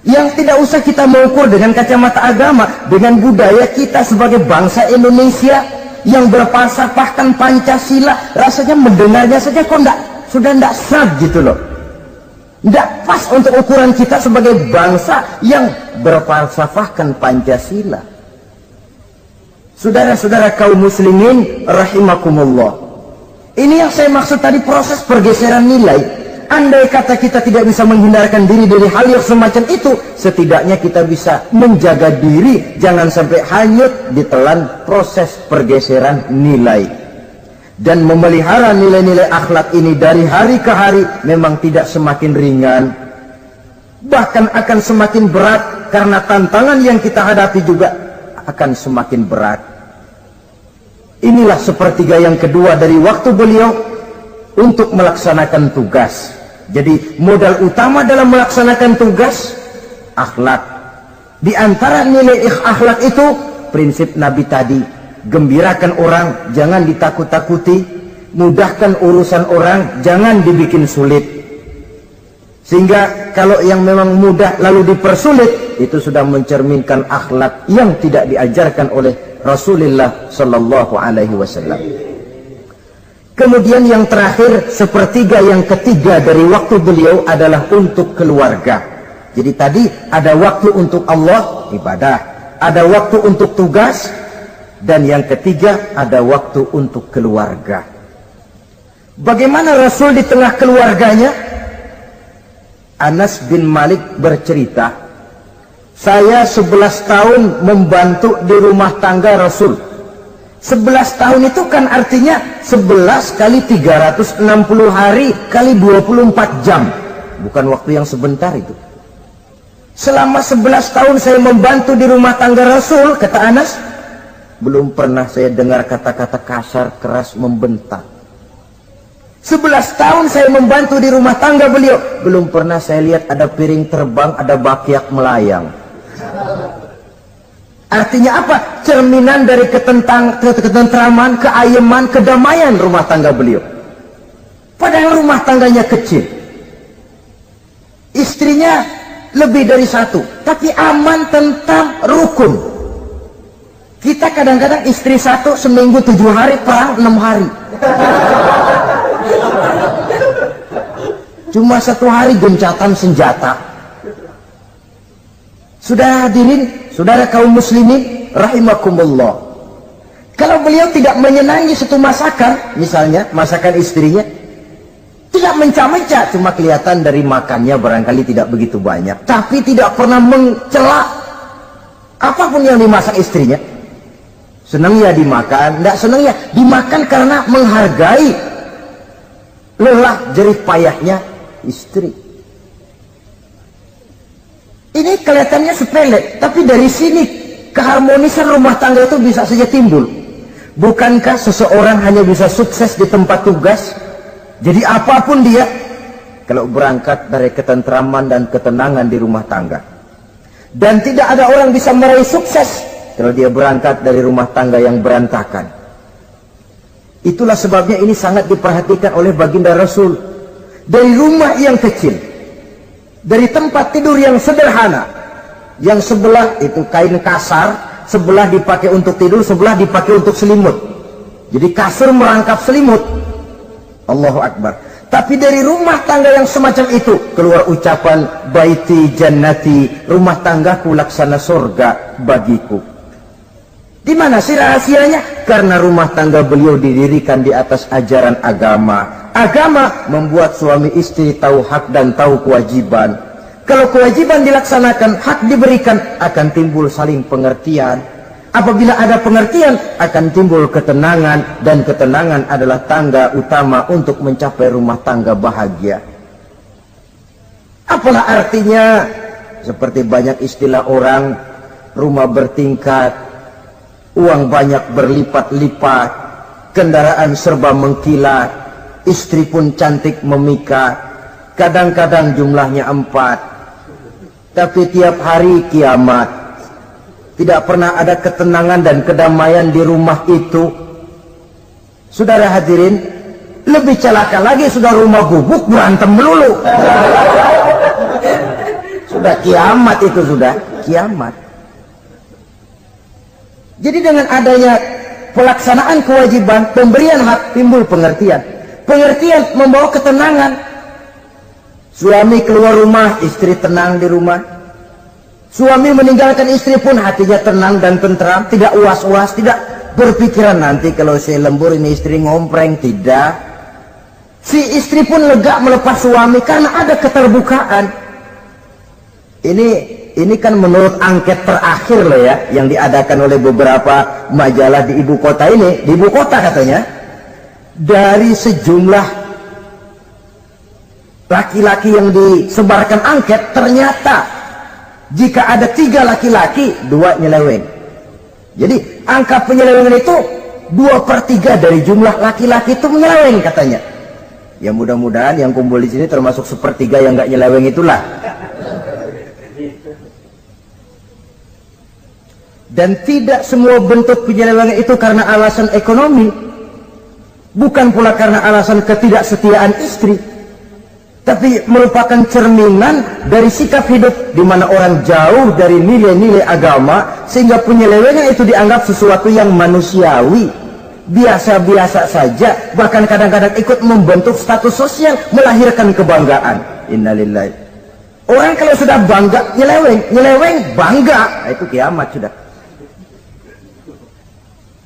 Yang tidak usah kita mengukur dengan kacamata agama, dengan budaya kita sebagai bangsa Indonesia yang berfalsafahkan Pancasila, rasanya mendengarnya saja kok sudah tidak sah gitu loh. Tidak pas untuk ukuran kita sebagai bangsa yang berfalsafahkan Pancasila. Saudara-saudara kaum muslimin rahimakumullah, ini yang saya maksud tadi, proses pergeseran nilai. Andai kata kita tidak bisa menghindarkan diri dari hal yang semacam itu, setidaknya kita bisa menjaga diri jangan sampai hanyut ditelan proses pergeseran nilai. Dan memelihara nilai-nilai akhlak ini dari hari ke hari memang tidak semakin ringan, bahkan akan semakin berat, karena tantangan yang kita hadapi juga akan semakin berat. Inilah sepertiga yang kedua dari waktu beliau untuk melaksanakan tugas. Jadi modal utama dalam melaksanakan tugas akhlak. Di antara nilai akhlak itu prinsip Nabi tadi, gembirakan orang, jangan ditakut-takuti, mudahkan urusan orang, jangan dibikin sulit. Sehingga kalau yang memang mudah lalu dipersulit, itu sudah mencerminkan akhlak yang tidak diajarkan oleh Rasulullah Sallallahu Alaihi Wasallam. Kemudian yang terakhir, sepertiga yang ketiga dari waktu beliau adalah untuk keluarga. Jadi tadi ada waktu untuk Allah, ibadah, ada waktu untuk tugas, dan yang ketiga ada waktu untuk keluarga. Bagaimana Rasul di tengah keluarganya? Anas bin Malik bercerita, saya 11 tahun membantu di rumah tangga Rasul. 11 tahun itu kan artinya 11 kali 360 hari kali 24 jam. Bukan waktu yang sebentar itu. Selama 11 tahun saya membantu di rumah tangga Rasul, kata Anas, belum pernah saya dengar kata-kata kasar, keras, membentak. 11 tahun saya membantu di rumah tangga beliau, belum pernah saya lihat ada piring terbang, ada bakyak melayang. Artinya apa? Cerminan dari ketentraman, keayeman, kedamaian rumah tangga beliau. Padahal rumah tangganya kecil, istrinya lebih dari satu, tapi aman, tentram, rukun. Kita kadang-kadang istri satu seminggu 7 hari, perang 6 hari. Cuma 1 hari gencatan senjata. Sudah hadirin, saudara kaum muslimin rahimakumullah, kalau beliau tidak menyenangi satu masakan, misalnya masakan istrinya, Tidak mencah-mencah, cuma kelihatan dari makannya barangkali tidak begitu banyak. Tapi tidak pernah mencela apapun yang dimasak istrinya. Senang ya dimakan, tidak senang ya dimakan karena menghargai lelah jerih payahnya istri. Ini kelihatannya sepele, tapi dari sini keharmonisan rumah tangga itu bisa saja timbul. Bukankah seseorang hanya bisa sukses di tempat tugas? Jadi apapun dia, kalau berangkat dari ketentraman dan ketenangan di rumah tangga. Dan tidak ada orang bisa meraih sukses kalau dia berangkat dari rumah tangga yang berantakan. Itulah sebabnya ini sangat diperhatikan oleh baginda Rasul. Dari rumah yang kecil, dari tempat tidur yang sederhana, yang sebelah itu kain kasar, sebelah dipakai untuk tidur, sebelah dipakai untuk selimut. Jadi kasur merangkap selimut. Allahu Akbar. Tapi dari rumah tangga yang semacam itu keluar ucapan baiti jannati, rumah tanggaku laksana surga bagiku. Di mana sih rahasianya? Karena rumah tangga beliau didirikan di atas ajaran agama. Agama membuat suami istri tahu hak dan tahu kewajiban. Kalau kewajiban dilaksanakan, hak diberikan, akan timbul saling pengertian. Apabila ada pengertian, akan timbul ketenangan, dan ketenangan adalah tangga utama untuk mencapai rumah tangga bahagia. Apalah artinya? Seperti banyak istilah orang, rumah bertingkat, uang banyak berlipat-lipat, kendaraan serba mengkilat, istri pun cantik memikat, kadang-kadang jumlahnya 4, tapi tiap hari kiamat. Tidak pernah ada ketenangan dan kedamaian di rumah itu. Saudara hadirin, lebih celaka lagi sudah rumah gubuk berantem melulu. Sudah kiamat itu, sudah kiamat. Jadi dengan adanya pelaksanaan kewajiban, pemberian hak, timbul pengertian. Pengertian membawa ketenangan. Suami keluar rumah, istri tenang di rumah. Suami meninggalkan istri pun hatinya tenang dan tentram, tidak was-was, tidak berpikiran nanti kalau saya lembur ini istri ngompreng, tidak. Si istri pun lega melepas suami karena ada keterbukaan. Ini kan menurut angket terakhir loh ya, yang diadakan oleh beberapa majalah di ibu kota ini, di ibu kota katanya, dari sejumlah laki-laki yang disebarkan angket, ternyata jika ada 3 laki-laki, 2 nyeleweng. Jadi angka penyelewengan itu 2/3 dari jumlah laki-laki itu menyeleweng katanya. Ya mudah-mudahan yang kumpul di sini termasuk 1/3 yang nggak nyeleweng itulah. Dan tidak semua bentuk penyelewengan itu karena alasan ekonomi, bukan pula karena alasan ketidaksetiaan istri, tapi merupakan cerminan dari sikap hidup di mana orang jauh dari nilai-nilai agama, sehingga penyelewengan itu dianggap sesuatu yang manusiawi, biasa-biasa saja, bahkan kadang-kadang ikut membentuk status sosial, melahirkan kebanggaan. Innalillahi. Orang kalau sudah bangga nyeleweng bangga, itu kiamat sudah.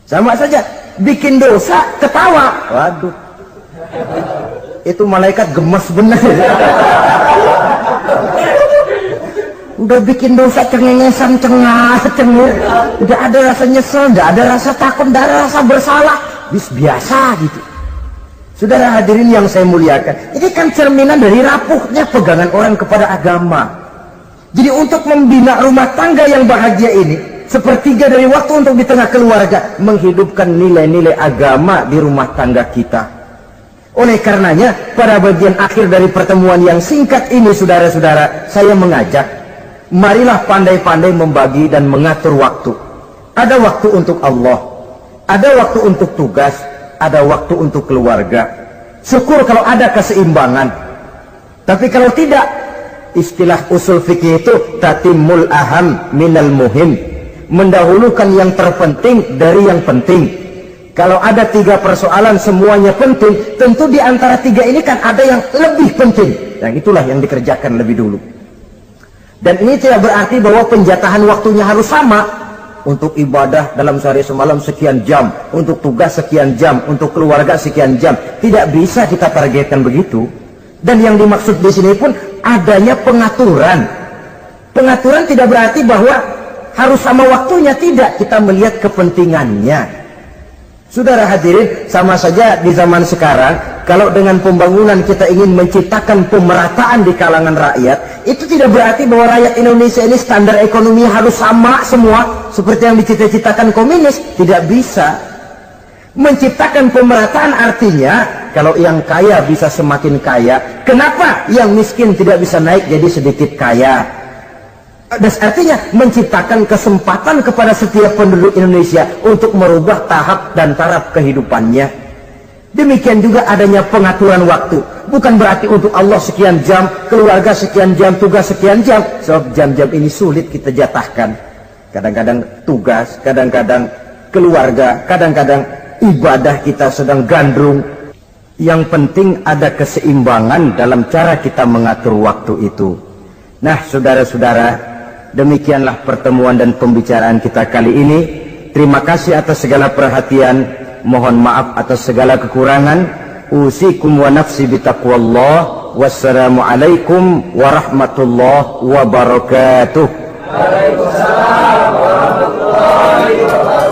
Sama saja, bikin dosa ketawa, waduh, itu malaikat gemes benar. Udah bikin dosa cengengesan, cengir, udah ada rasa nyesel, udah ada rasa takut, udah ada rasa bersalah, biasa gitu. Saudara hadirin yang saya muliakan, ini kan cerminan dari rapuhnya pegangan orang kepada agama. Jadi untuk membina rumah tangga yang bahagia ini, 1/3 dari waktu untuk di tengah keluarga, menghidupkan nilai-nilai agama di rumah tangga kita. Oleh karenanya, pada bagian akhir dari pertemuan yang singkat ini, saudara-saudara, saya mengajak, marilah pandai-pandai membagi dan mengatur waktu. Ada waktu untuk Allah, ada waktu untuk tugas, ada waktu untuk keluarga. Syukur kalau ada keseimbangan. Tapi kalau tidak, istilah usul fikih itu tatimul aham minal muhim, mendahulukan yang terpenting dari yang penting. Kalau ada 3 persoalan semuanya penting, tentu di antara 3 ini kan ada yang lebih penting, yang itulah yang dikerjakan lebih dulu. Dan ini tidak berarti bahwa penjatahan waktunya harus sama. untuk ibadah dalam sehari semalam sekian jam, untuk tugas sekian jam, untuk keluarga sekian jam. Tidak bisa kita targetkan begitu. Dan yang dimaksud di sini pun adanya pengaturan. Pengaturan tidak berarti bahwa harus sama waktunya, tidak. Kita melihat kepentingannya. Saudara hadirin, sama saja di zaman sekarang, kalau dengan pembangunan kita ingin menciptakan pemerataan di kalangan rakyat, itu tidak berarti bahwa rakyat Indonesia ini standar ekonomi harus sama semua, seperti yang dicita-citakan komunis. Tidak bisa. Menciptakan pemerataan artinya, kalau yang kaya bisa semakin kaya, kenapa yang miskin tidak bisa naik jadi sedikit kaya? Dan artinya menciptakan kesempatan kepada setiap penduduk Indonesia untuk merubah tahap dan taraf kehidupannya. Demikian juga adanya pengaturan waktu. Bukan berarti untuk Allah sekian jam, keluarga sekian jam, tugas sekian jam. Sebab jam-jam ini sulit kita jatahkan. Kadang-kadang tugas, kadang-kadang keluarga, kadang-kadang ibadah kita sedang gandrung. Yang penting ada keseimbangan dalam cara kita mengatur waktu itu. Nah, saudara-saudara, demikianlah pertemuan dan pembicaraan kita kali ini. Terima kasih atas segala perhatian. Mohon maaf atas segala kekurangan. Usikum wa nafsi bitaqwallah. Wassalamualaikum warahmatullahi wabarakatuh. Waalaikumsalam warahmatullahi wabarakatuh.